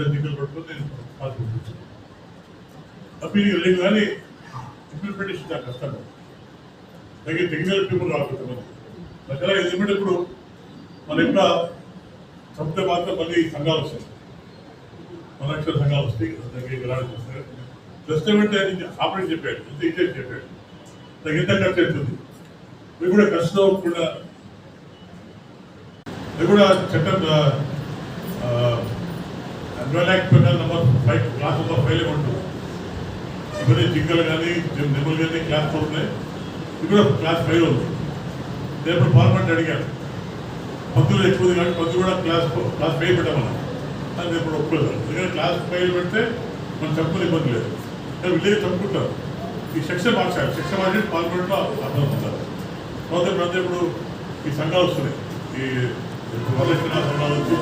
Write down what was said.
ఎన్నికలు పట్టుకొని నేను పాల్గొంటున్నాను. కంపెనీకి లేదు కానీ ఇంప్లిమెంటేషన్ చాలా కష్టం. టెక్నికల్ పీపుల్ రాకపోతే దగ్గర ఎందుకంటే ఇప్పుడు మన ఇంకా చంపితే మాత్రం మళ్ళీ సంఘాలు వస్తాయి, 1 లక్షల సంఘాలు వస్తాయి. వస్తాయి జస్ట్ ఏమంటే ఆపరేషన్ చెప్పాడు, ఇంత ఇచ్చేసి చెప్పాడు, నాకు ఎంత ఖర్చు అవుతుంది. ఇది కూడా ఖర్చు అవ్వకుండా ఇది కూడా చట్టం యాక్ట్ ప్రకారం నెంబర్ 5 క్లాస్ నెంబర్ 5 ఉంటుంది. ఇవన్నీ జింకలు కానీ నిమ్మలు కానీ క్లాస్ 4 ఉన్నాయి, ఇది కూడా క్లాస్ 5 ఉంది. రేపు పార్లమెంట్ అడిగాను పంతులు ఎక్కువ కానీ పంతులు కూడా క్లాస్ 5 పెట్టమన్నా, అది ఇప్పుడు ఒప్పుకోలేదు. ఎందుకంటే క్లాస్ 5 పెడితే మనం చంపుకునే ఇబ్బంది లేదు, కానీ విలేజ్ చంపుకుంటారు. ఈ సెక్షన్ మార్చాలి, సెక్షన్ మార్చి పార్లమెంట్లో అర్థం అవుతారు. తర్వాత ఇప్పుడు ఈ సంఘాలు వస్తున్నాయి, ఈ వరలక్ష్మి సంఘాలు వచ్చి